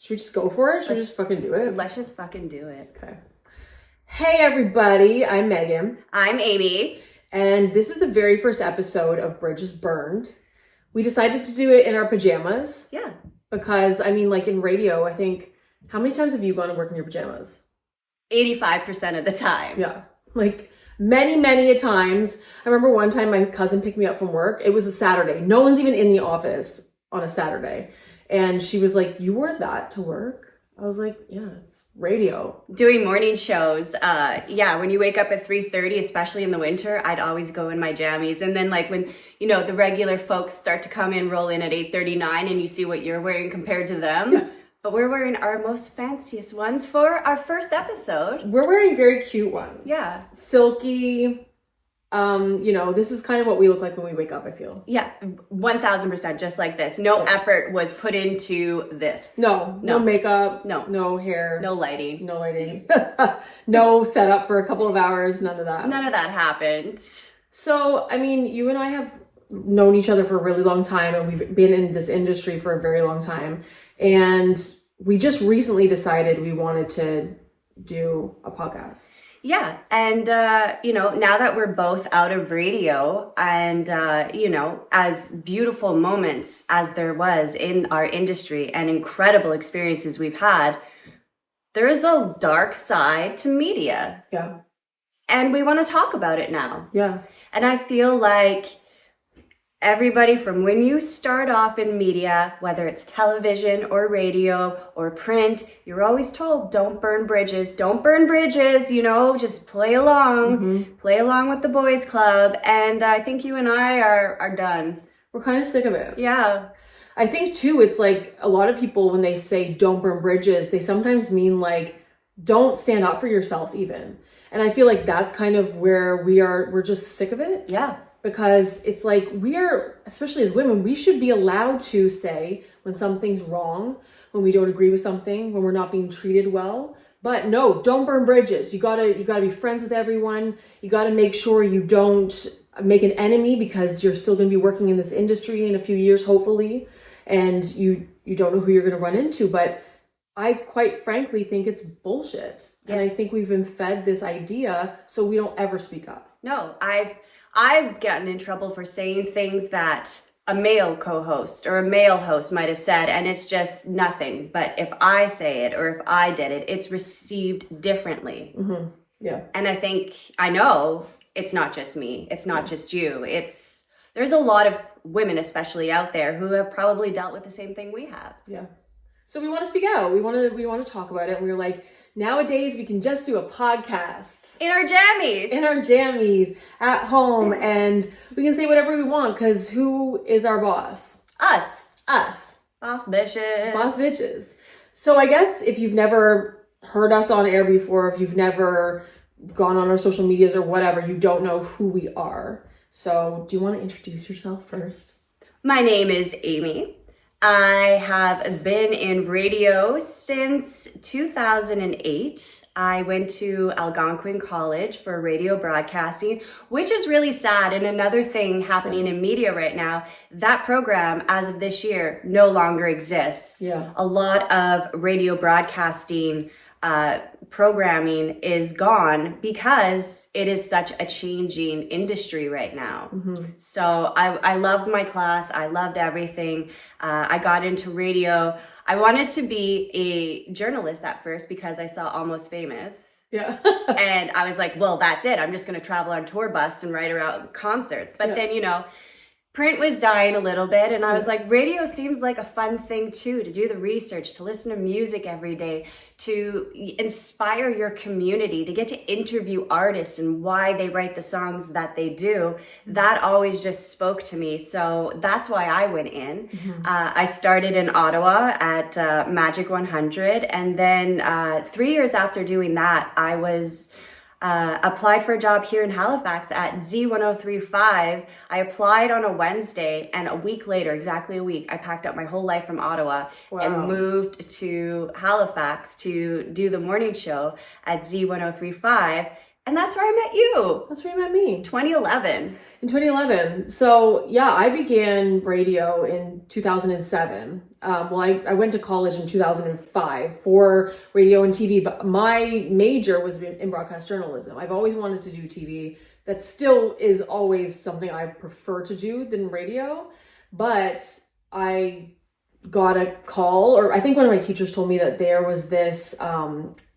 Should we just go for it? Should we just fucking do it? Let's just fucking do it. Okay. Hey everybody, I'm Megan. I'm Amy. And this is the very first episode of Bridges Burned. We decided to do it in our pajamas. Yeah. Because, I mean, like in radio, I think, how many times have you gone to work in your pajamas? 85% of the time. Yeah. Like many, many a times. I remember one time my cousin picked me up from work. It was a Saturday. No one's even in the office on a Saturday. And she was like, you wore that to work? I was like, yeah, it's radio. Doing morning shows. When you wake up at 3:30, especially in the winter, I'd always go in my jammies. And then like when, the regular folks start to come in, roll in at 8:39 and you see what you're wearing compared to them. Yeah. But we're wearing our most fanciest ones for our first episode. We're wearing very cute ones. Yeah. Silky. This is kind of what we look like when we wake up, I feel. Yeah, 1000% just like this. No effort was put into this. No makeup. No hair. No lighting. No setup for a couple of hours. None of that. None of that happened. So, I mean, you and I have known each other for a really long time, and we've been in this industry for a very long time. And we just recently decided we wanted to do a podcast. Yeah. And, now that we're both out of radio and, as beautiful moments as there was in our industry and incredible experiences we've had, there is a dark side to media. Yeah. And we want to talk about it now. Yeah. And I feel like everybody from when you start off in media, whether it's television or radio or print, you're always told, don't burn bridges, just play along with the boys club. And I think you and I are done. We're kind of sick of it. Yeah. I think too, it's like a lot of people, when they say don't burn bridges, they sometimes mean like, don't stand up for yourself even. And I feel like that's kind of where we're just sick of it. Yeah. Because it's like especially as women, we should be allowed to say when something's wrong, when we don't agree with something, when we're not being treated well. But no, don't burn bridges. You gotta be friends with everyone. You gotta make sure you don't make an enemy, because you're still gonna be working in this industry in a few years, hopefully. And you don't know who you're gonna run into. But I quite frankly think it's bullshit. Yeah. And I think we've been fed this idea so we don't ever speak up. No, I've gotten in trouble for saying things that a male co-host or a male host might have said, and it's just nothing. But if I say it or if I did it, it's received differently. Mm-hmm. Yeah. And I know it's not just me. It's not just you. There's a lot of women, especially out there, who have probably dealt with the same thing we have. Yeah. So we want to speak out. We want to talk about it. And we were like, nowadays we can just do a podcast. In our jammies. At home. And we can say whatever we want, because who is our boss? Us. Boss bitches. So I guess if you've never heard us on air before, if you've never gone on our social medias or whatever, you don't know who we are. So do you want to introduce yourself first? My name is Amy. I have been in radio since 2008. I went to Algonquin College for radio broadcasting, which is really sad. And another thing happening in media right now, that program, as of this year, no longer exists. Yeah. A lot of radio broadcasting programming is gone because it is such a changing industry right now. Mm-hmm. So I loved my class. I loved everything. I got into radio. I wanted to be a journalist at first because I saw Almost Famous. Yeah. And I was like, well, that's it. I'm just going to travel on tour bus and write around concerts. But then, print was dying a little bit, and I was like, radio seems like a fun thing too, to do the research, to listen to music every day, to inspire your community, to get to interview artists and why they write the songs that they do. That always just spoke to me. So that's why I went in. Mm-hmm. I started in Ottawa at Magic 100, and then 3 years after doing that, I was applied for a job here in Halifax at Z1035. I applied on a Wednesday, and a week later, exactly a week, I packed up my whole life from Ottawa and moved to Halifax to do the morning show at Z1035. And that's where I met you. That's where you met me. 2011. In 2011. So yeah, I began radio in 2007. Well, I went to college in 2005 for radio and TV, but my major was in broadcast journalism. I've always wanted to do TV. That still is always something I prefer to do than radio. But I got a call, or I think one of my teachers told me that there was this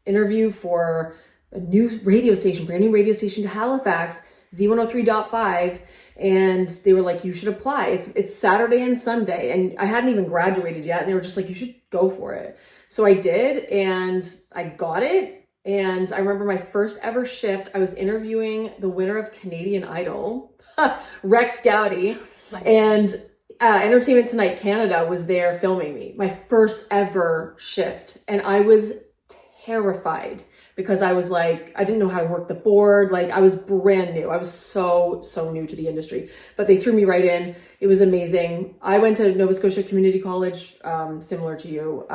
interview for a new radio station, brand new radio station to Halifax, Z103.5, and they were like, you should apply. It's Saturday and Sunday, and I hadn't even graduated yet, and they were just like, you should go for it. So I did, and I got it, and I remember my first ever shift, I was interviewing the winner of Canadian Idol, Rex Gowdy, and Entertainment Tonight Canada was there filming me, my first ever shift, and I was terrified because I was like, I didn't know how to work the board. Like, I was brand new. I was so new to the industry, but they threw me right in. It was amazing. I went to Nova Scotia Community College, similar to you,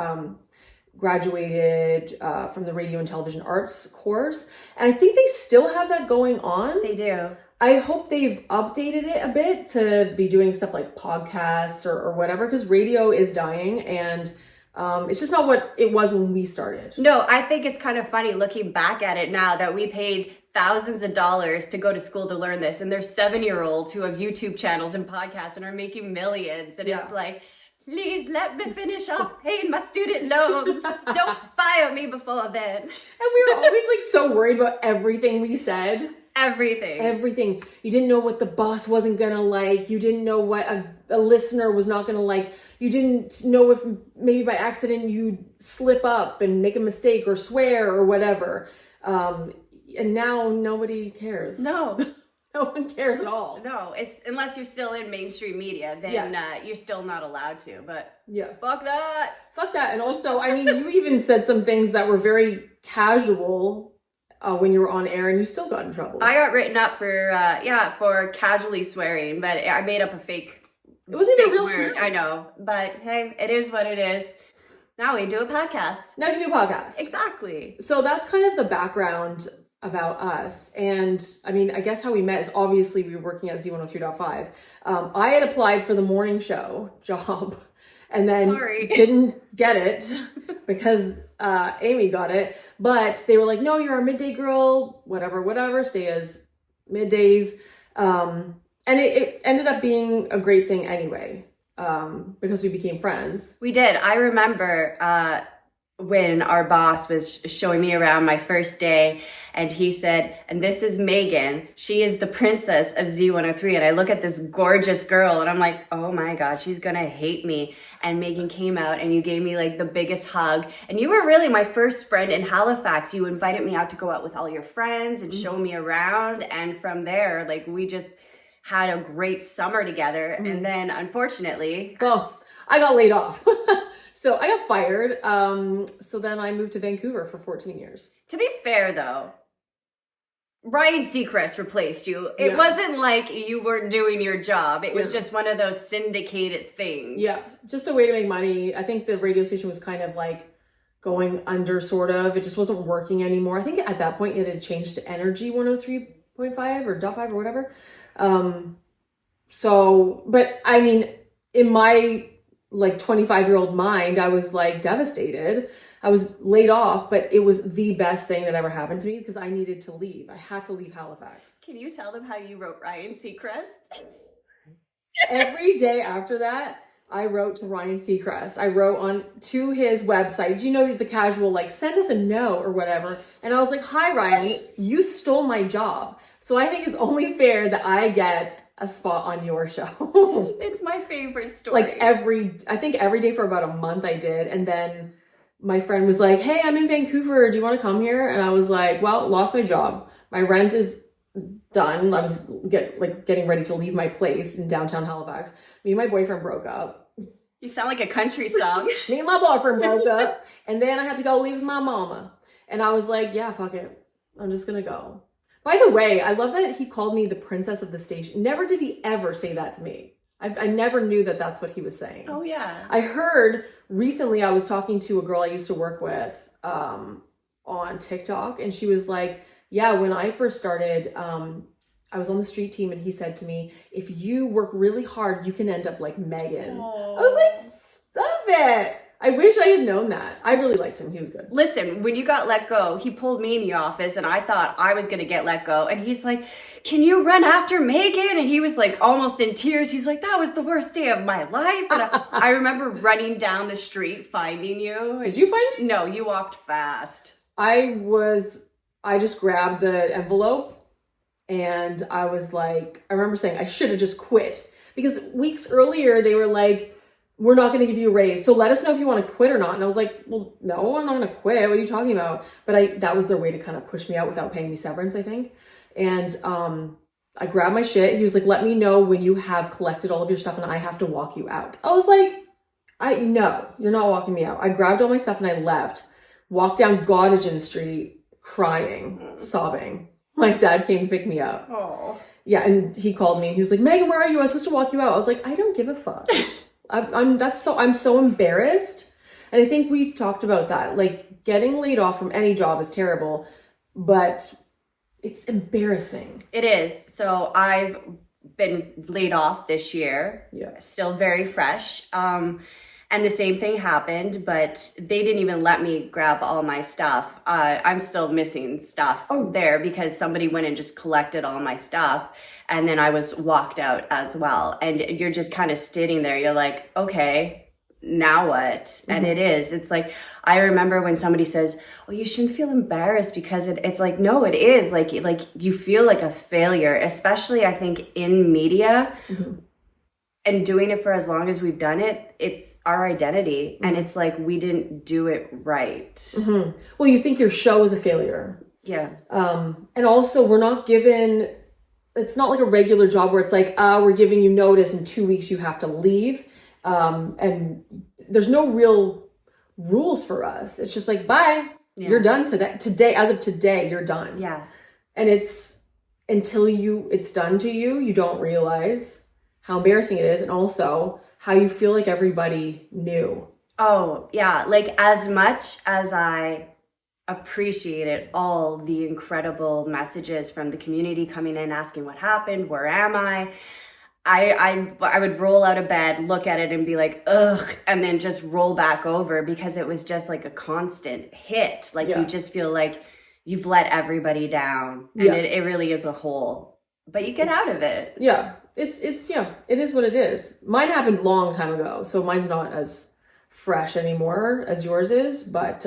graduated from the radio and television arts course. And I think they still have that going on. They do. I hope they've updated it a bit to be doing stuff like podcasts or whatever, because radio is dying, and it's just not what it was when we started. No, I think it's kind of funny looking back at it now that we paid thousands of dollars to go to school to learn this. And there's 7-year-olds who have YouTube channels and podcasts and are making millions. And it's like, please let me finish off paying my student loans. Don't fire me before then. And we were always like so worried about everything we said. Everything. You didn't know what the boss wasn't gonna like. You didn't know what a listener was not gonna like. You didn't know if maybe by accident you'd slip up and make a mistake or swear or whatever. And now nobody cares. No. No one cares at all. No, it's unless you're still in mainstream media, then you're still not allowed to. But fuck that. And also, I mean, you even said some things that were very casual when you were on air, and you still got in trouble. I got written up for casually swearing, but I made up a fake. It wasn't even a real word. I know, but hey, it is what it is. Now we do a podcast. Exactly. So that's kind of the background about us. And I mean, I guess how we met is obviously we were working at Z103.5. I had applied for the morning show job and then didn't get it because Amy got it. But they were like, no, you're a midday girl, whatever, stay as middays. And it ended up being a great thing anyway, because we became friends. We did. I remember when our boss was showing me around my first day, and he said, and this is Megan. She is the princess of Z103. And I look at this gorgeous girl, and I'm like, oh my God, she's going to hate me. And Megan came out, and you gave me like the biggest hug. And you were really my first friend in Halifax. You invited me out to go out with all your friends and show me around. And from there, like, we just had a great summer together. And then unfortunately, well, I got laid off. So I got fired. So then I moved to Vancouver for 14 years. To be fair though, Ryan Seacrest replaced you. It wasn't like you weren't doing your job. It was just one of those syndicated things. Yeah, just a way to make money. I think the radio station was kind of like going under, sort of. It just wasn't working anymore. I think at that point it had changed to Energy 103.5 or .5 or whatever. So, but I mean, in my like 25-year-old mind, I was like devastated. I was laid off, but it was the best thing that ever happened to me because I needed to leave. I had to leave Halifax. Can you tell them how you wrote Ryan Seacrest? Every day after that, I wrote to Ryan Seacrest. I wrote on to his website. You know, the casual, like, send us a note or whatever. And I was like, hi, Ryan, you stole my job. So I think it's only fair that I get a spot on your show. It's my favorite story. Like I think every day for about a month I did. And then my friend was like, hey, I'm in Vancouver. Do you want to come here? And I was like, well, lost my job. My rent is done. I was getting ready to leave my place in downtown Halifax. Me and my boyfriend broke up. You sound like a country song. Me and my boyfriend broke up. And then I had to go live with my mama. And I was like, yeah, fuck it. I'm just going to go. By the way, I love that he called me the princess of the station. Never did he ever say that to me. I never knew that that's what he was saying. Oh, yeah. I heard recently I was talking to a girl I used to work with on TikTok, and she was like, Yeah, when I first started, I was on the street team and he said to me, if you work really hard, you can end up like Megan. Aww. I was like, stop it. I wish I had known that. I really liked him. He was good. Listen, when you got let go, he pulled me in the office and I thought I was going to get let go. And he's like, can you run after Megan? And he was like almost in tears. He's like, that was the worst day of my life. And I remember running down the street, finding you. Did you find me? No, you walked fast. I just grabbed the envelope and I was like, I remember saying I should have just quit because weeks earlier they were like, we're not going to give you a raise. So let us know if you want to quit or not. And I was like, well, no, I'm not going to quit. What are you talking about? But that was their way to kind of push me out without paying me severance, I think. And I grabbed my shit. He was like, let me know when you have collected all of your stuff and I have to walk you out. I was like, no, you're not walking me out. I grabbed all my stuff and I left, walked down Gottingen Street crying, sobbing. My dad came to pick me up. Oh. Yeah. And he called me and he was like, Megan, where are you? I was supposed to walk you out. I was like, I don't give a fuck. I'm so embarrassed. And I think we've talked about that. Like getting laid off from any job is terrible, but it's embarrassing. It is. So I've been laid off this year. Yeah. Still very fresh. And the same thing happened, but they didn't even let me grab all my stuff. I'm still missing stuff there because somebody went and just collected all my stuff. And then I was walked out as well. And you're just kind of sitting there. You're like, okay, now what? Mm-hmm. And it's like, I remember when somebody says, oh, you shouldn't feel embarrassed because it's like, no, it is like you feel like a failure, especially I think in media. Mm-hmm. And doing it for as long as we've done it, it's our identity. Mm-hmm. And it's like, we didn't do it right. Mm-hmm. Well, you think your show is a failure. Yeah. And also we're not given, it's not like a regular job where it's like, we're giving you notice in 2 weeks you have to leave. And there's no real rules for us. It's just like, bye, you're done today. As of today, you're done. Yeah. And it's until it's done to you, you don't realize how embarrassing it is, and also how you feel like everybody knew. Oh, yeah. Like, as much as I appreciated all the incredible messages from the community coming in, asking what happened, where am I would roll out of bed, look at it and be like, ugh, and then just roll back over because it was just like a constant hit. Like, you just feel like you've let everybody down, and it really is a hole. But you get out of it. Yeah. It is what it is. Mine happened long time ago, so mine's not as fresh anymore as yours is, but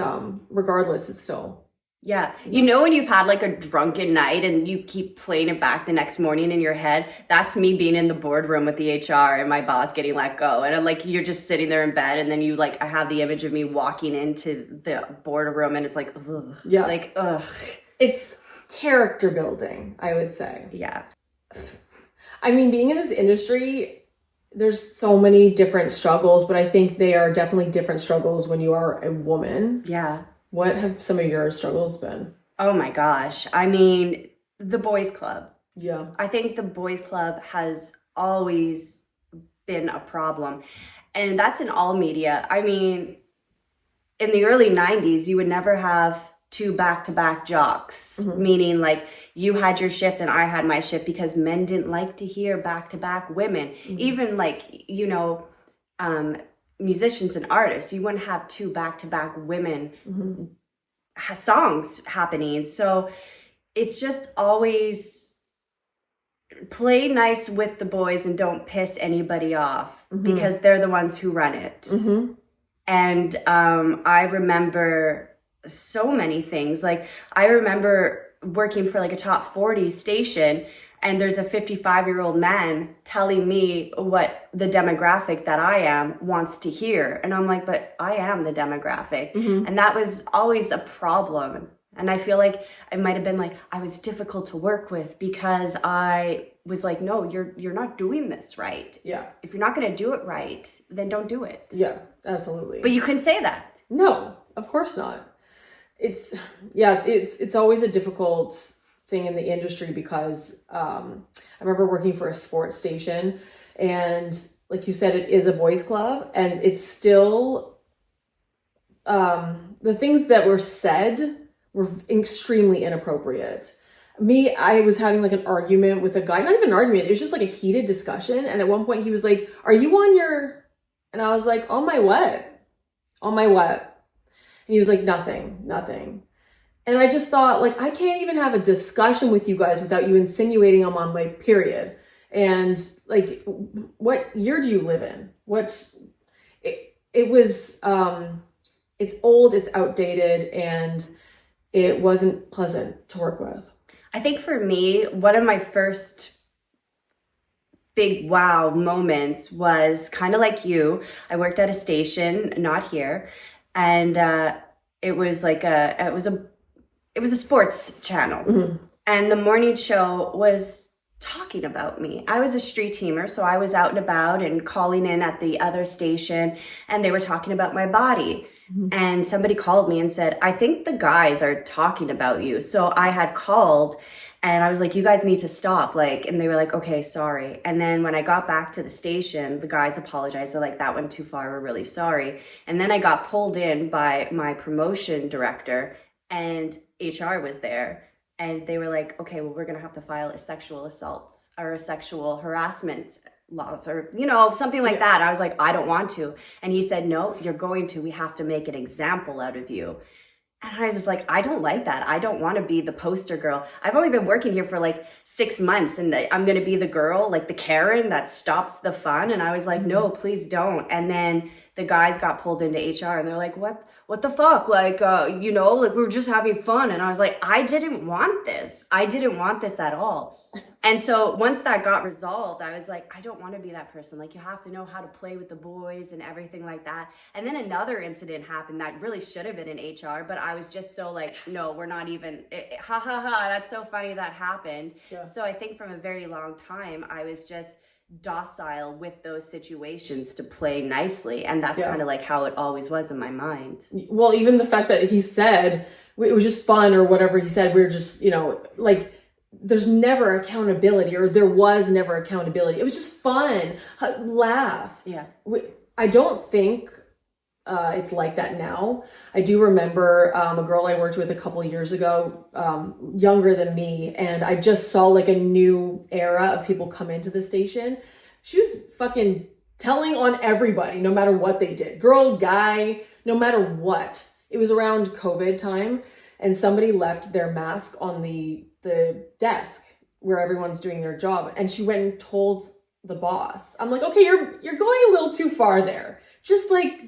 regardless, it's still. Yeah. You know, when you've had like a drunken night and you keep playing it back the next morning in your head, that's me being in the boardroom with the HR and my boss getting let go. And I'm like, you're just sitting there in bed, and then I have the image of me walking into the boardroom and it's like, ugh. Yeah. Like, ugh. It's character building, I would say. Yeah. I mean, being in this industry, there's so many different struggles, but I think they are definitely different struggles when you are a woman. Yeah. What have some of your struggles been? Oh my gosh. I mean, the boys club. Yeah. I think the boys club has always been a problem. And that's in all media. I mean, in the early 90s, you would never have two back-to-back jocks, meaning like you had your shift and I had my shift, because men didn't like to hear back-to-back women. Even like, musicians and artists, you wouldn't have two back-to-back women songs happening. So it's just always play nice with the boys and don't piss anybody off, because they're the ones who run it. And I remember so many things. Like, I remember working for like a top 40 station, and there's a 55-year-old man telling me what the demographic that I am wants to hear. And I'm like, but I am the demographic. And that was always a problem. And I feel like it might have been like I was difficult to work with because I was like, no, you're not doing this right. Yeah. If you're not going to do it right, then don't do it. Yeah, absolutely. But you couldn't say that. No, of course not. It's always a difficult thing in the industry because I remember working for a sports station, and like you said, it is a boys club, and it's still the things that were said were extremely inappropriate. I was having like an argument with a guy, not even an argument, it was just like a heated discussion. And at one point he was like, are you on your, and I was like, on my what? On my what? And he was like, nothing. And I just thought, like, I can't even have a discussion with you guys without you insinuating I'm on my period. And like, what year do you live in? It was, it's old, it's outdated, and it wasn't pleasant to work with. I think for me, one of my first big wow moments was kind of like you. I worked at a station, not here, and it was a sports channel, Mm-hmm. and the morning show was talking about me. I was a street teamer, so I was out and about and calling in at the other station, and they were talking about my body. Mm-hmm. And somebody called me and said, I think the guys are talking about you. So I had called and I was like, you guys need to stop. Like, and they were like, okay, sorry. And then when I got back to the station, the guys apologized. They're like, that went too far. We're really sorry. And then I got pulled in by my promotion director, and HR was there. And they were like, okay, well, we're going to have to file a sexual assault or a sexual harassment laws or, something like that. I was like, I don't want to. And he said, no, you're going to. We have to make an example out of you. And I was like, I don't like that. I don't want to be the poster girl. I've only been working here for like 6 months, and I'm going to be the girl, like the Karen that stops the fun. And I was like, no, please don't. And then the guys got pulled into HR, and they're like, what the fuck? Like, like we were just having fun. And I was like, I didn't want this. I didn't want this at all. And so once that got resolved, I was like, I don't want to be that person. Like, you have to know how to play with the boys and everything like that. And then another incident happened that really should have been in HR, but I was just so like, no, we're not even, ha ha ha, that's so funny that happened. Yeah. So I think from a very long time, I was just docile with those situations to play nicely. And that's kind of like how it always was in my mind. Well, even the fact that he said it was just fun or whatever he said, we were just, like, there's never accountability, or there was never accountability. It was just fun, laugh. Yeah. I don't think it's like that now. I do remember a girl I worked with a couple of years ago, younger than me, and I just saw like a new era of people come into the station. She was fucking telling on everybody, no matter what they did. Girl, guy, no matter what. It was around COVID time, and somebody left their mask on the desk where everyone's doing their job, and she went and told the boss. I'm like, okay, you're going a little too far there. Just like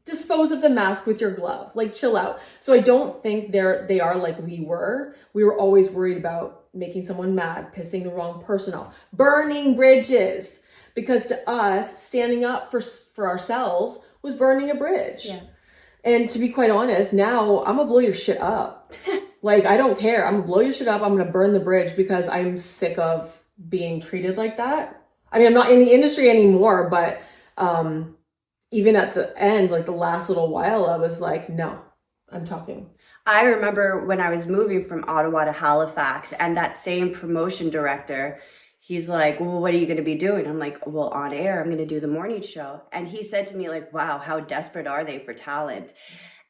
dispose of the mask with your glove, like chill out. So I don't think they are like we were. We were always worried about making someone mad, pissing the wrong person off, burning bridges, because to us, standing up for ourselves was burning a bridge. Yeah. And to be quite honest, now I'm gonna blow your shit up. Like, I don't care. I'm gonna blow your shit up. I'm gonna burn the bridge because I'm sick of being treated like that. I mean, I'm not in the industry anymore, but even at the end, like the last little while, I was like, no, I'm talking. I remember when I was moving from Ottawa to Halifax, and that same promotion director, he's like, well, what are you going to be doing? I'm like, well, on air, I'm going to do the morning show. And he said to me, like, wow, how desperate are they for talent?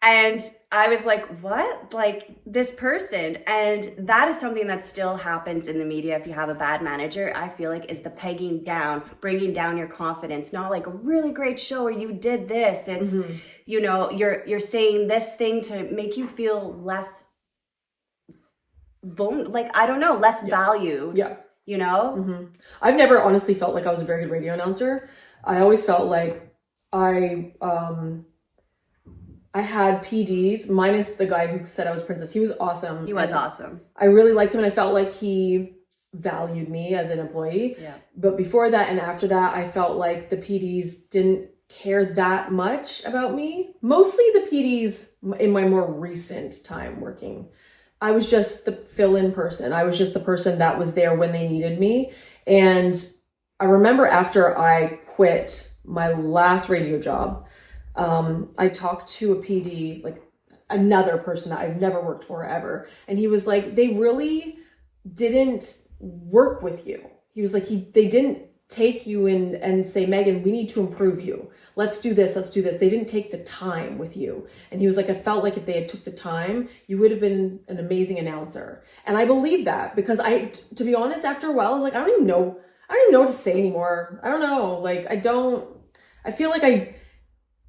And I was like, what? Like, this person. And that is something that still happens in the media. If you have a bad manager, I feel like, is the pegging down, bringing down your confidence. Not like a really great show or you did this. It's, you're saying this thing to make you feel less, less value. Yeah. Mm-hmm. I've never honestly felt like I was a very good radio announcer. I always felt like I had PDs, minus the guy who said I was princess. He was awesome. He was awesome. I really liked him, and I felt like he valued me as an employee. Yeah. But before that and after that, I felt like the PDs didn't care that much about me. Mostly the PDs in my more recent time working. I was just the fill-in person. I was just the person that was there when they needed me. And I remember after I quit my last radio job, I talked to a PD, like another person that I've never worked for ever. And he was like, they really didn't work with you. He was like, they didn't take you in and say, Megan, we need to improve you. Let's do this. Let's do this. They didn't take the time with you. And he was like, I felt like if they had took the time, you would have been an amazing announcer. And I believe that because to be honest, after a while, I was like, I don't even know what to say anymore. I don't know. Like, I feel like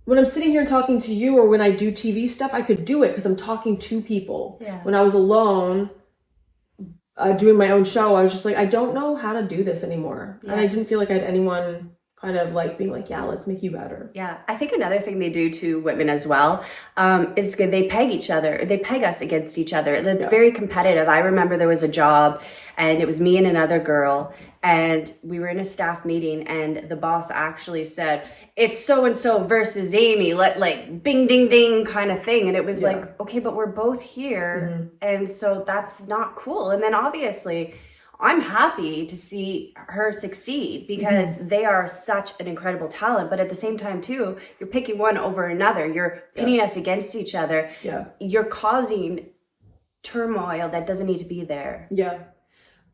when I'm sitting here talking to you or when I do TV stuff, I could do it because I'm talking to people. Yeah. When I was alone, doing my own show, I was just like, I don't know how to do this anymore. Yeah. And I didn't feel like I had anyone kind of like being like, yeah, let's make you better. Yeah. I think another thing they do to women as well is good. They peg each other. They peg us against each other. It's very competitive. I remember there was a job and it was me and another girl and we were in a staff meeting and the boss actually said, it's so-and-so versus Amy, like bing, ding, ding kind of thing. And it was like, okay, but we're both here. And so that's not cool. And then obviously I'm happy to see her succeed because they are such an incredible talent. But at the same time too, you're picking one over another. You're pitting us against each other. Yeah. You're causing turmoil that doesn't need to be there. Yeah.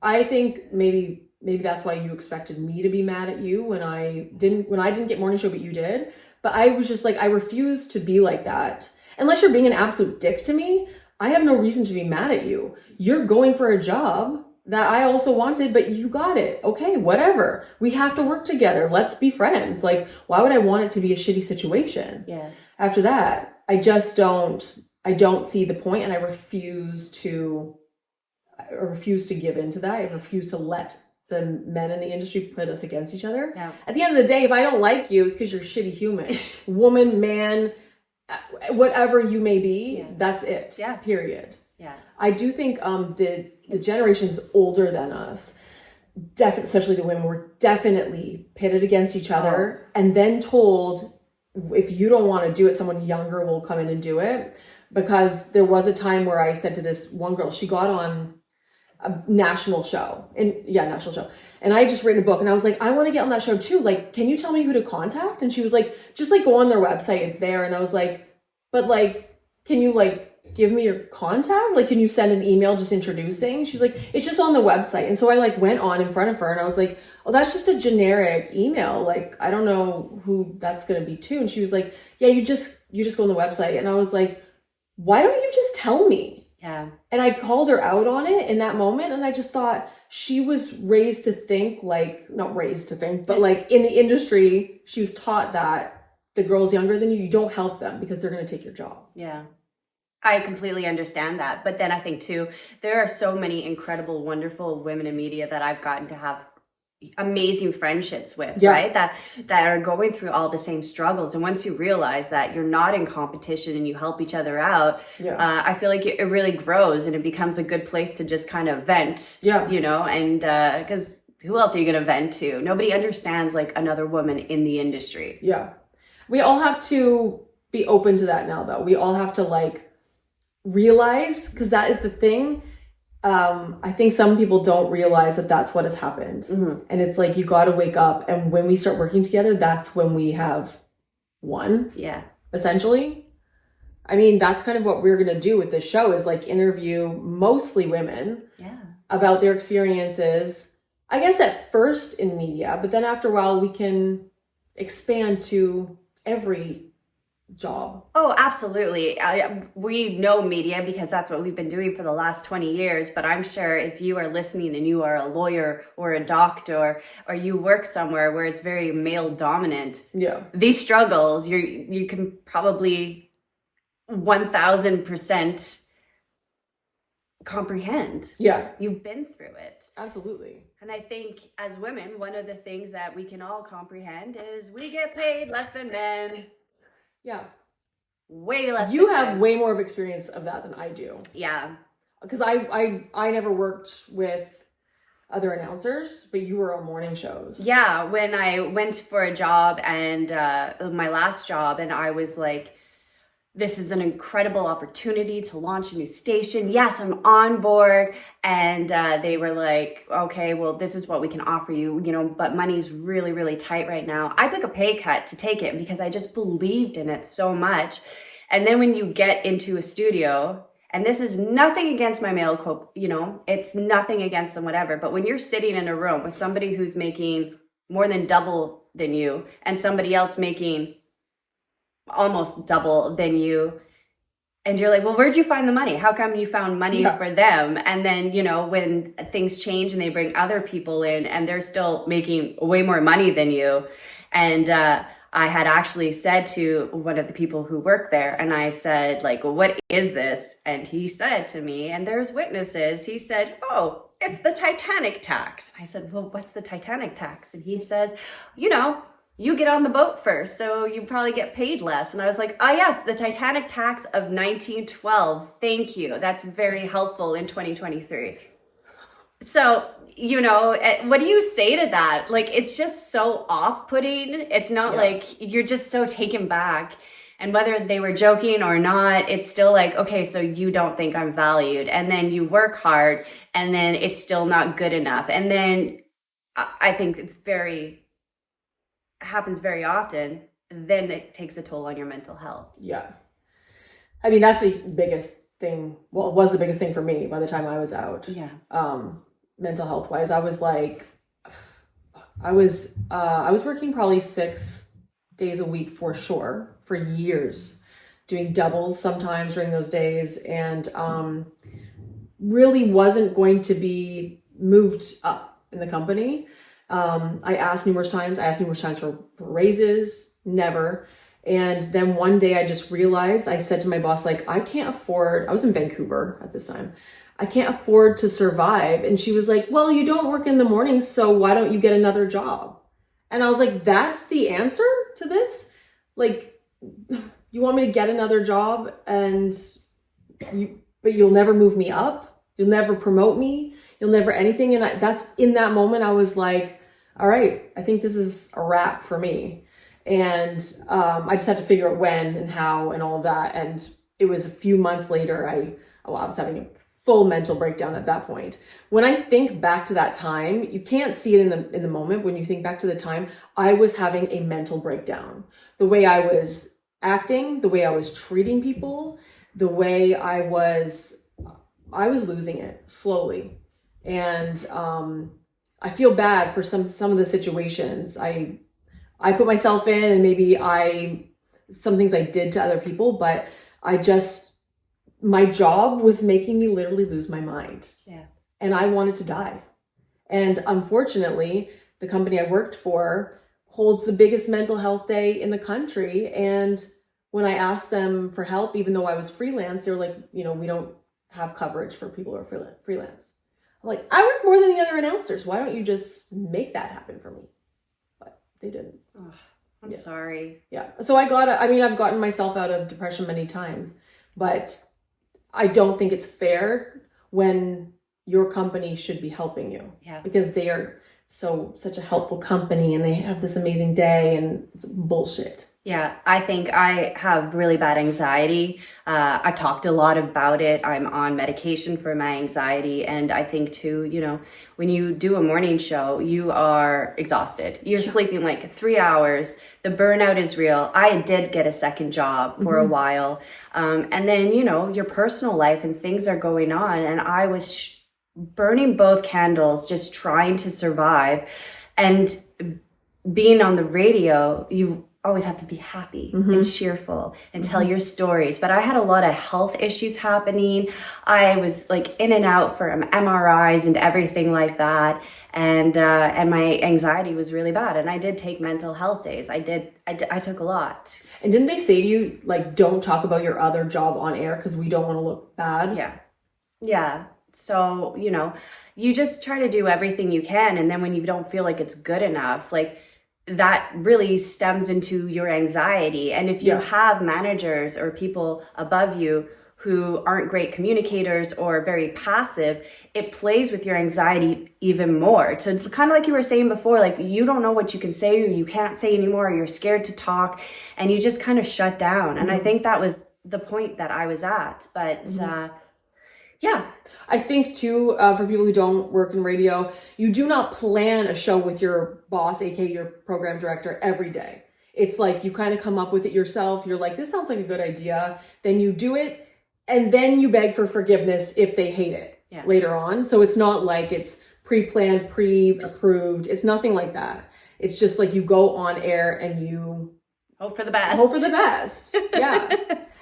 I think maybe that's why you expected me to be mad at you when I didn't get morning show, but you did. But I was just like, I refuse to be like that. Unless you're being an absolute dick to me, I have no reason to be mad at you. You're going for a job that I also wanted, but you got it. Okay, whatever. We have to work together. Let's be friends. Like, why would I want it to be a shitty situation? Yeah. After that, I don't see the point, and I refuse to give into that. I refuse to let the men in the industry put us against each other. Yeah. At the end of the day, if I don't like you, it's because you're a shitty human. Woman, man, whatever you may be, that's it. Yeah. Period. Yeah. I do think the generations older than us, especially the women, were definitely pitted against each other and then told, if you don't want to do it, someone younger will come in and do it. Because there was a time where I said to this one girl, she got on a national show. And I just written a book and I was like, I want to get on that show too. Like, can you tell me who to contact? And she was like, just like go on their website. It's there. And I was like, but like, can you like give me your contact? Like, can you send an email just introducing? She was like, it's just on the website. And so I like went on in front of her and I was like, oh, that's just a generic email. Like, I don't know who that's going to be to. And she was like, yeah, you just go on the website. And I was like, why don't you just tell me? Yeah. And I called her out on it in that moment. And I just thought she was raised to think not raised to think, but like in the industry, she was taught that the girls younger than you don't help them because they're going to take your job. Yeah. I completely understand that. But then I think too, there are so many incredible, wonderful women in media that I've gotten to have amazing friendships with, right? That are going through all the same struggles. And once you realize that you're not in competition and you help each other out, I feel like it really grows and it becomes a good place to just kind of vent, you know, and because who else are you going to vent to? Nobody understands like another woman in the industry. Yeah. We all have to be open to that now though. We all have to like realize, because that is the thing. I think some people don't realize that that's what has happened. And it's like, you got to wake up. And when we start working together, that's when we have won. Yeah. Essentially. I mean, that's kind of what we're going to do with this show is like interview mostly women about their experiences. I guess at first in media, but then after a while we can expand to every job. Oh, absolutely. We know media because that's what we've been doing for the last 20 years. But I'm sure if you are listening and you are a lawyer or a doctor or you work somewhere where it's very male dominant, these struggles, you can probably 1000% comprehend. Yeah. You've been through it. Absolutely. And I think as women, one of the things that we can all comprehend is we get paid less than men. Yeah. Way less. You have way more of experience of that than I do. Yeah. Because I never worked with other announcers, but you were on morning shows. Yeah. When I went for a job and my last job, and I was like, this is an incredible opportunity to launch a new station. Yes, I'm on board. And they were like, okay, well, this is what we can offer you, you know, but money's really, really tight right now. I took a pay cut to take it because I just believed in it so much. And then when you get into a studio, and this is nothing against my male, you know, it's nothing against them, whatever. But when you're sitting in a room with somebody who's making more than double than you and somebody else making almost double than you. And you're like, well, where'd you find the money? How come you found money for them? And then, you know, when things change and they bring other people in and they're still making way more money than you. And I had actually said to one of the people who work there, and I said, like, well, what is this? And he said to me, and there's witnesses, he said, oh, it's the Titanic tax. I said, well, what's the Titanic tax? And he says, you know, you get on the boat first, so you probably get paid less. And I was like, oh yes, the Titanic tax of 1912. Thank you. That's very helpful in 2023. So, you know, what do you say to that? Like, it's just so off-putting. It's not like you're just so taken back. And whether they were joking or not, it's still like, okay, so you don't think I'm valued. And then you work hard and then it's still not good enough. And then I think happens very often, then it takes a toll on your mental health. Yeah. I mean, that's the biggest thing. Well, it was the biggest thing for me by the time I was out. Yeah. Mental health wise, I was like, I was working probably 6 days a week for sure for years, doing doubles sometimes during those days, and really wasn't going to be moved up in the company. I asked numerous times for raises, never. And then one day I just realized, I said to my boss, like, I was in Vancouver at this time. I can't afford to survive. And she was like, well, you don't work in the mornings, so why don't you get another job? And I was like, that's the answer to this? Like, you want me to get another job but you'll never move me up? You'll never promote me? You'll never anything? And that's in that moment, I was like, all right, I think this is a wrap for me. And I just had to figure out when and how and all of that. And it was a few months later, I was having a full mental breakdown at that point. When I think back to that time, you can't see it in the moment. When you think back to the time, I was having a mental breakdown. The way I was acting, the way I was treating people, the way I was losing it slowly. And I feel bad for some of the situations I put myself in, and maybe some things I did to other people, but my job was making me literally lose my mind. Yeah. And I wanted to die. And unfortunately, the company I worked for holds the biggest mental health day in the country. And when I asked them for help, even though I was freelance, they were like, you know, we don't have coverage for people who are freelance. I'm like, I work more than the other announcers. Why don't you just make that happen for me? But they didn't. Oh, I'm sorry. Yeah. So I've gotten myself out of depression many times, but I don't think it's fair when your company should be helping you. Yeah. Because they are such a helpful company and they have this amazing day, and it's bullshit. Yeah, I think I have really bad anxiety. I've talked a lot about it. I'm on medication for my anxiety. And I think too, you know, when you do a morning show, you are exhausted. You're sleeping like 3 hours. The burnout is real. I did get a second job for a while. And then, you know, your personal life and things are going on. And I was burning both candles, just trying to survive. And being on the radio, you always have to be happy and cheerful and tell your stories. But I had a lot of health issues happening. I was like in and out for MRIs and everything like that. And my anxiety was really bad. And I did take mental health days. I took a lot. And didn't they say to you, like, don't talk about your other job on air because we don't want to look bad? Yeah. Yeah. So, you know, you just try to do everything you can. And then when you don't feel like it's good enough, like, that really stems into your anxiety. And if you have managers or people above you who aren't great communicators or very passive, it plays with your anxiety even more. So kind of like you were saying before, like, you don't know what you can say or you can't say anymore, or you're scared to talk, and you just kind of shut down. And I think that was the point that I was at. But yeah. I think too, for people who don't work in radio, you do not plan a show with your boss, aka your program director, every day. It's like you kind of come up with it yourself. You're like, this sounds like a good idea. Then you do it, and then you beg for forgiveness if they hate it later on. So it's not like it's pre-planned, pre-approved. It's nothing like that. It's just like you go on air and you Hope for the best. hope for the best. Yeah.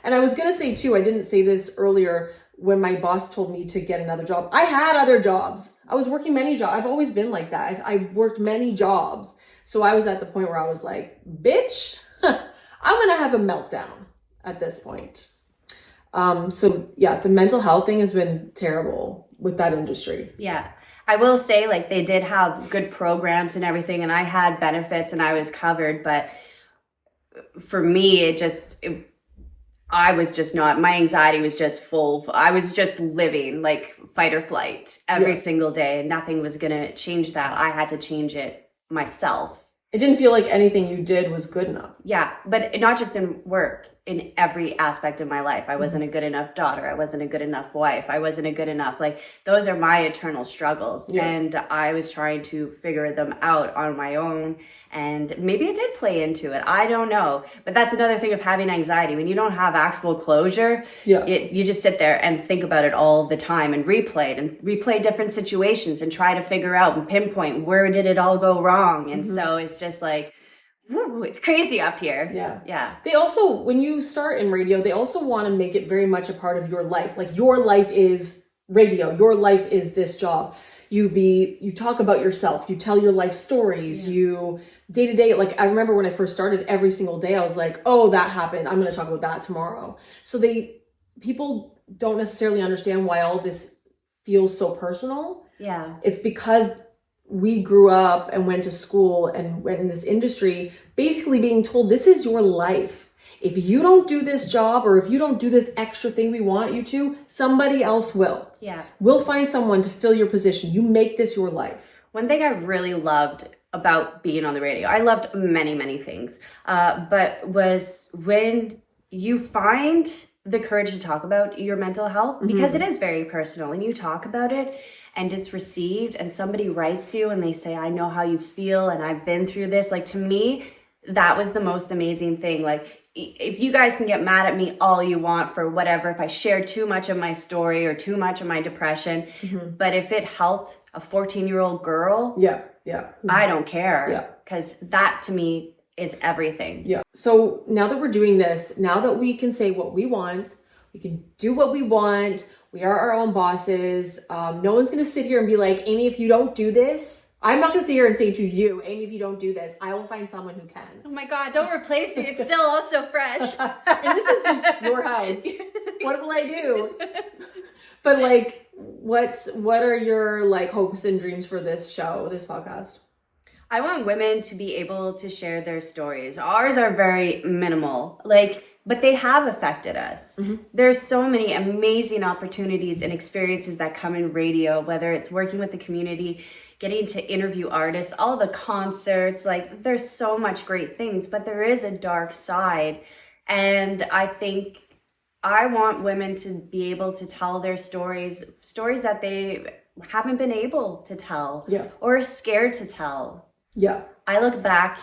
And I was going to say too, I didn't say this earlier when my boss told me to get another job. I had other jobs. I was working many jobs. I've always been like that. I've worked many jobs. So I was at the point where I was like, bitch, I'm going to have a meltdown at this point. So yeah, the mental health thing has been terrible with that industry. Yeah. I will say, like, they did have good programs and everything, and I had benefits and I was covered, but for me, I was just not, my anxiety was just full. I was just living like fight or flight every single day, and nothing was going to change that. I had to change it myself. It didn't feel like anything you did was good enough. Yeah, but not just in work, in every aspect of my life. I wasn't a good enough daughter. I wasn't a good enough wife. I wasn't a good enough, like, those are my eternal struggles. Yeah. And I was trying to figure them out on my own. And maybe it did play into it. I don't know. But that's another thing of having anxiety. When you don't have actual closure, you just sit there and think about it all the time and replay different situations and try to figure out and pinpoint where did it all go wrong. And so it's just like, woo, it's crazy up here. Yeah. They also, when you start in radio, they also want to make it very much a part of your life. Like, your life is radio. Your life is this job. You talk about yourself. You tell your life stories. You day to day. Like, I remember when I first started, every single day I was like, oh, that happened. I'm going to talk about that tomorrow. So people don't necessarily understand why all this feels so personal. Yeah. It's because we grew up and went to school and went in this industry, basically being told, this is your life. If you don't do this job, or if you don't do this extra thing we want you to, somebody else will. Yeah. We'll find someone to fill your position. You make this your life. One thing I really loved about being on the radio, I loved many, many things, but was when you find the courage to talk about your mental health, because it is very personal, and you talk about it and it's received, and somebody writes you and they say, I know how you feel and I've been through this. Like, to me, that was the most amazing thing. Like, if you guys can get mad at me all you want for whatever, if I share too much of my story or too much of my depression, but if it helped a 14-year-old girl, I don't care, because that to me is everything. Yeah. So now that we're doing this, now that we can say what we want, we can do what we want, we are our own bosses. No one's going to sit here and be like, Amy, if you don't do this, I'm not going to sit here and say to you, Amy, if you don't do this, I will find someone who can. Oh my God, don't replace me. It's still also fresh. And this is your house. What will I do? But like, what are your like hopes and dreams for this show, this podcast? I want women to be able to share their stories. Ours are very minimal, but they have affected us. There's so many amazing opportunities and experiences that come in radio, whether it's working with the community, getting to interview artists, all the concerts, like, there's so much great things, but there is a dark side. And I think I want women to be able to tell their stories that they haven't been able to tell, or are scared to tell. Yeah. I look back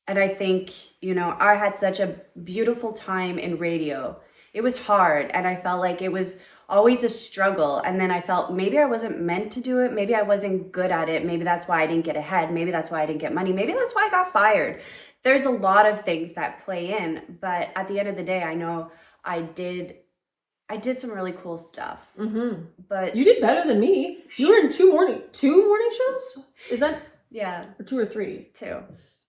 and I think, I had such a beautiful time in radio. It was hard, and I felt like it was always a struggle. And then I felt maybe I wasn't meant to do it. Maybe I wasn't good at it. Maybe that's why I didn't get ahead. Maybe that's why I didn't get money. Maybe that's why I got fired. There's a lot of things that play in, but at the end of the day, I know I did some really cool stuff. But you did better than me. You were in two morning shows? Is that? Yeah. Or 2 or 3? 2.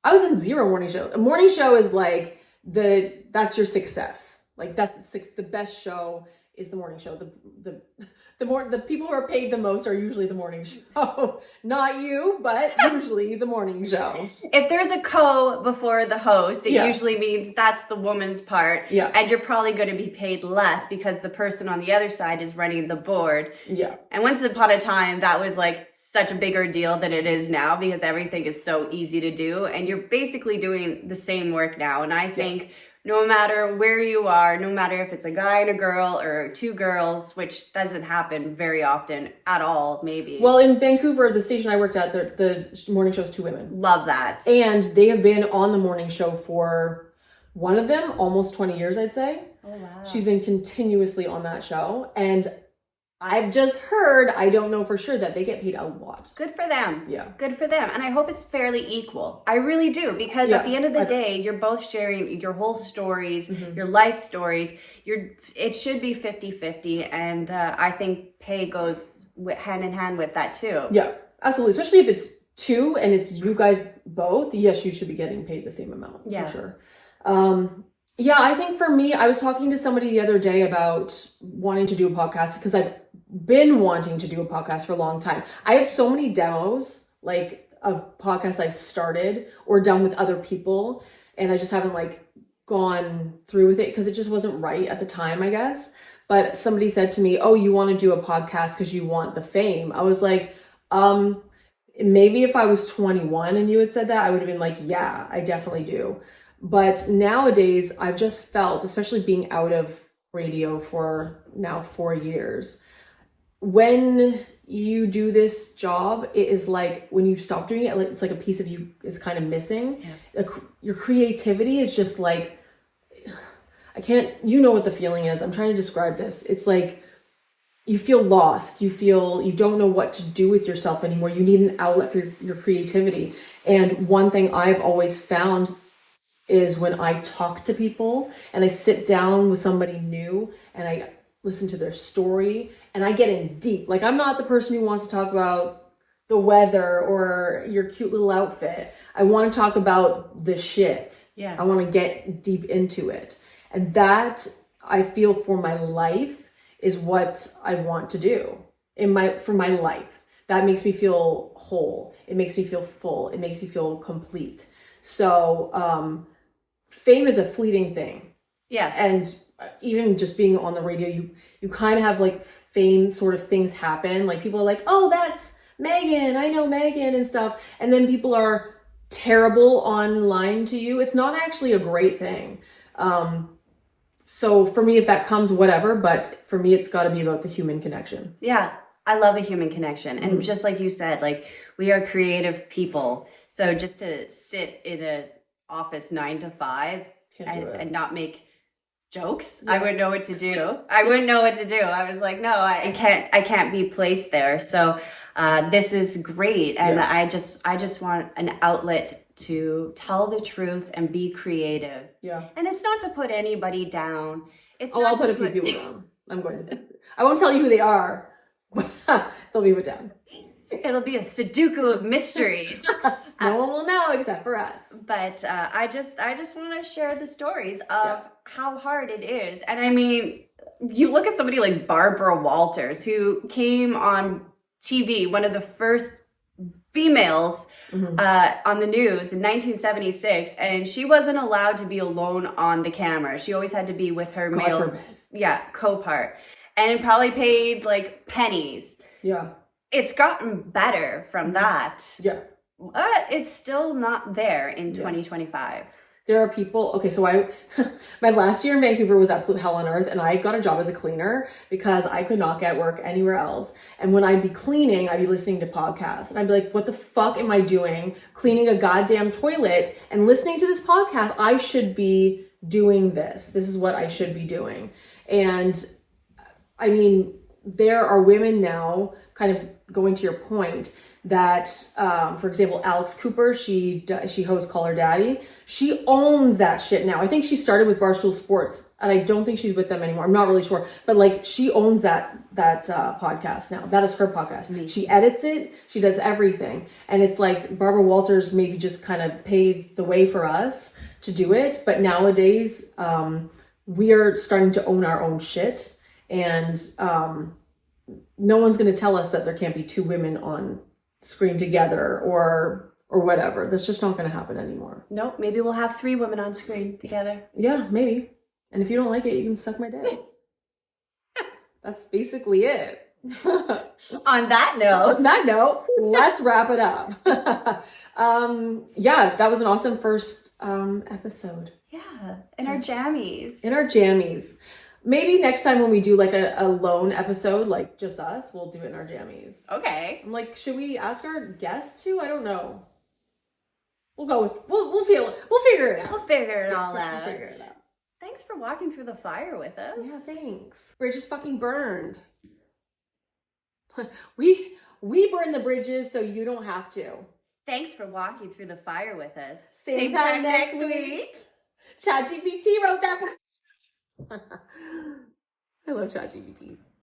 I was in 0 morning shows. A morning show is like that's your success. Like, that's the best show is the morning show. The people who are paid the most are usually the morning show. Not you, but usually the morning show. If there's a co before the host, it usually means that's the woman's part. Yeah. And you're probably going to be paid less because the person on the other side is running the board. Yeah. And once upon a time, that was like such a bigger deal than it is now, because everything is so easy to do. And you're basically doing the same work now. And I think no matter where you are, no matter if it's a guy and a girl or 2 girls, which doesn't happen very often at all, maybe. Well, in Vancouver, the station I worked at, the morning show is 2 women. Love that. And they have been on the morning show for, one of them, almost 20 years, I'd say. Oh, wow. She's been continuously on that show. And I've just heard, I don't know for sure, that they get paid a lot. Good for them. Yeah. Good for them. And I hope it's fairly equal. I really do. Because at the end of the day, you're both sharing your whole stories, your life stories. It should be 50-50. And I think pay goes hand in hand with that too. Yeah, absolutely. Especially if it's two and it's you guys both. Yes, you should be getting paid the same amount. Yeah. For sure. Yeah, I think for me, I was talking to somebody the other day about wanting to do a podcast because I've been wanting to do a podcast for a long time. I have so many demos, like, of podcasts I've started or done with other people, and I just haven't, like, gone through with it because it just wasn't right at the time, I guess. But somebody said to me, oh, you want to do a podcast because you want the fame. I was like, maybe if I was 21 and you had said that, I would have been like, yeah, I definitely do. But nowadays, I've just felt, especially being out of radio for now 4 years, when you do this job, it is like when you stop doing it, it's like a piece of you is kind of missing. Yeah. Your creativity is just like, you know what the feeling is. I'm trying to describe this. It's like you feel lost. You don't know what to do with yourself anymore. You need an outlet for your creativity. And one thing I've always found is when I talk to people and I sit down with somebody new and I listen to their story and I get in deep. Like, I'm not the person who wants to talk about the weather or your cute little outfit. I want to talk about the shit. Yeah. I want to get deep into it. And that, I feel, for my life is what I want to do for my life. That makes me feel whole. It makes me feel full. It makes me feel complete. So, fame is a fleeting thing. Yeah. And even just being on the radio, you kind of have like fame sort of things happen. Like, people are like, oh, that's Megan. I know Megan and stuff. And then people are terrible online to you. It's not actually a great thing. So for me, if that comes, whatever. But for me, it's got to be about the human connection. Yeah. I love a human connection. And just like you said, like, we are creative people. So just to sit in a office 9 to 5 and not make jokes, I wouldn't know what to do. I was like, no, I can't be placed there. So this is great. And I just want an outlet to tell the truth and be creative. Yeah. And it's not to put anybody down. I'll put a few people down. I won't tell you who they are, but they'll be put down. It'll be a Sudoku of mysteries. No one will know except for us. But I just want to share the stories of how hard it is. And I mean, you look at somebody like Barbara Walters, who came on TV, one of the first females on the news in 1976, and she wasn't allowed to be alone on the camera. She always had to be with her co-part. And it probably paid like pennies. Yeah. It's gotten better from that. Yeah. But it's still not there in 2025. There are people, okay, so my last year in Vancouver was absolute hell on earth, and I got a job as a cleaner because I could not get work anywhere else. And when I'd be cleaning, I'd be listening to podcasts, and I'd be like, what the fuck am I doing cleaning a goddamn toilet and listening to this podcast? I should be doing this. This is what I should be doing. And I mean, there are women now, kind of going to your point, that, for example, Alex Cooper, she hosts Call Her Daddy. She owns that shit now. I think she started with Barstool Sports, and I don't think she's with them anymore. I'm not really sure, but like, she owns that podcast now. That is her podcast. She edits it. She does everything. And it's like Barbara Walters maybe just kind of paved the way for us to do it. But nowadays, we are starting to own our own shit, and no one's going to tell us that there can't be two women on screen together or whatever. That's just not going to happen anymore. Nope. Maybe we'll have 3 women on screen together. Yeah, maybe. And if you don't like it, you can suck my dick. That's basically it. On that note, let's wrap it up. Yeah, that was an awesome first episode. Yeah, in our jammies. Maybe next time when we do like a lone episode, like just us, we'll do it in our jammies. Okay. I'm like, should we ask our guests to? I don't know. We'll figure it out. We'll figure it all out. We'll figure it out. Thanks for walking through the fire with us. Yeah, thanks. We're just fucking burned. we burn the bridges so you don't have to. Thanks for walking through the fire with us. Same time next week. ChatGPT wrote that. I love ChatGPT.